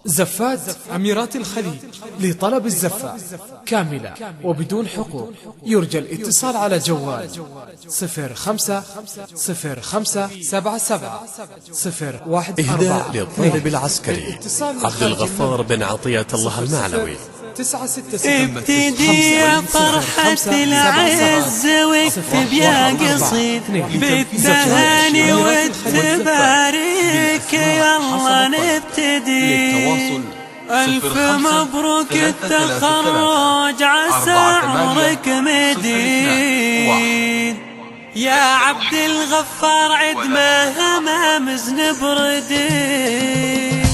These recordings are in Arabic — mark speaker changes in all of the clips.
Speaker 1: زفات أميرات الخليج لطلب الزفة كاملة وبدون حقوق. يرجى الاتصال على جوال 05-05-77-014.
Speaker 2: إهداء للطالب العسكري عبد الغفار بن عطية الله المعلوي.
Speaker 3: ابتدي يا فرحة العز واكتب يا قصيد بالتهاني والتباريك، يلا نبتدي. ألف مبروك التخرج، عسى عمرك مديد. يا عبد الغفار عد ما همامز نبردي.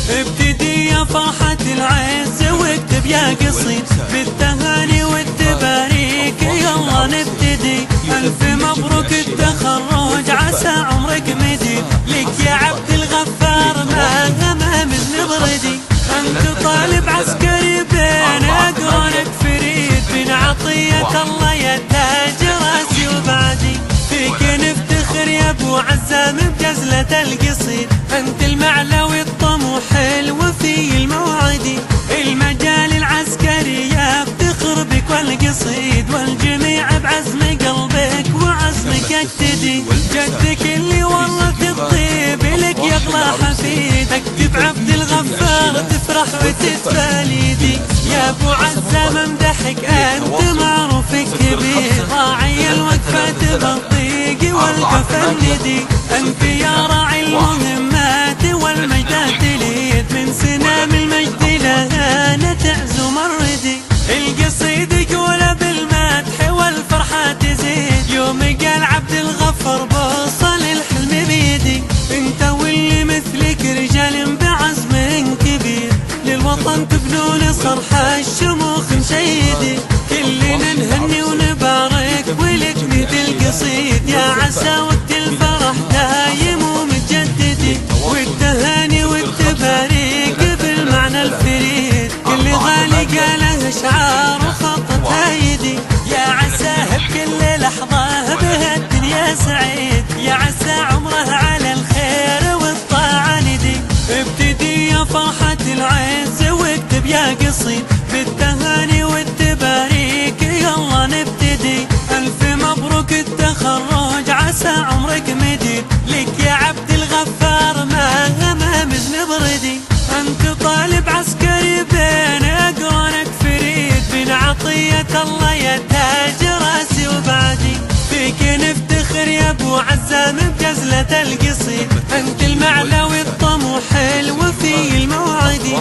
Speaker 3: ابتدي يا فرحة العز واكتب يا قصيد بالتهاني والتباريك، يلا نبتدي. ألف مبروك التخرج، عسى عمرك مديد. لك يا عبد الغفار ما همامز نبردي. أنت طالب عسكري بين أقرانك فريد، بن عطية الله يا تاج راسي وبعدي. فيك نفتخر يا ابو عزام بجزلة القصيد. أنت المعلوي الطموح الوفي الموعدي. المجال العسكري يفتخر بك والقصيد، والجميع بعزم قلبك وعزمك اقتدي. جدك اللي ورث الطيب لك يغلى حفيد. اكتب عبد الغفار تفرح وتتفاليدي. يا ابو عزام امدحك انت معروفك كبير، راعي الوقفة بالطيق والكفندي. انت يا راعي المهمات والمجدات تليد، من سنام المجد لها تعز مردي. القصيد يقول بالمدح والفرحة تزيد، يوم قال عبد الغفار بوصل الحلم بيدي. انت واللي مثلك رجال بعزم كبير، للوطن تبنون صرح الشموخ مشيدي. كلنا نهني ونبارك ولك ند القصيد، يا عسى وقت الفرح دايم ومتجددي. والتهاني والتباريك بالمعنى الفريد، كل غالي قاله اشعار وخطتها يدي. يا عساه بكل لحظة بها الدنيا سعيد، يا عسى عمره على الخير والطاعة ندي. ابتدي يا فرحة العز واكتب يا قصيد بالتهاني والتباريك، يلا نبتدي. ألف مبروك التخرج، عسى عمرك مديد. لك يا عبد الغفار ما همامز نبردي. أنت طالب عسكري بين أقرانك فريد، بن عطية الله يا تاج راسي وبعدي. فيك نفتخر يا ابو عزام بجزلة القصيد. أنت المعلوي الطموح الوفي الموعدي.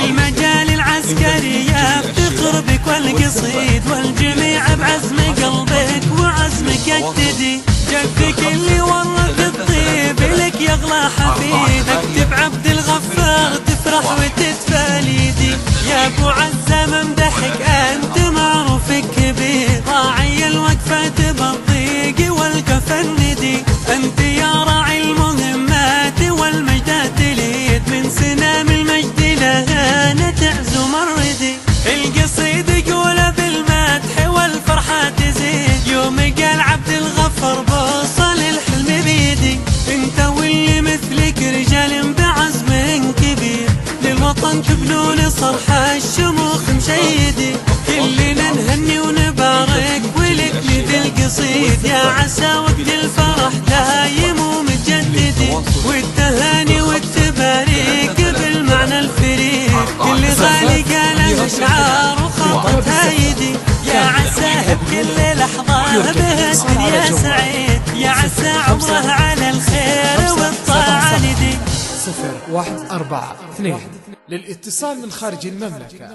Speaker 3: المجال العسكري يفتخر بك والقصيد، والجميع بعزم قلبك وعزمك اقتدي. جدك اللي ورث الطيب لك يغلى حفيد. اكتب عبد الغفار تفرح وتتفاليدي. يا ابو عزام امدحك انت معروفك كبير، راعي الوقفة بالضيق والكفندي. انت يا راعي المهمات والمجدات تليد، من سنام المجد لها تعز مردي. القصيد يقول بالمدح والفرحة تزيد، يوم قال عبد الغفار بوصل الحلم بيدي. انت واللي مثلك رجال بعزم كبير، للوطن تبنون صرح الشموخ مشيدي. كلنا نهني ونبارك ولك ند القصيد، يا عسى وقت الفرح دايم ومتجددي. والتهاني والتباريك بالمعنى الفريد، كل غالي قاله اشعار وخطتها يدي. يا عساه بكل لحظة بها الدنيا سعيد، يا عسى عمره على الخير والطاعة ندي.
Speaker 1: 0142 للاتصال من خارج المملكة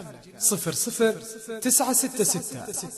Speaker 1: 00966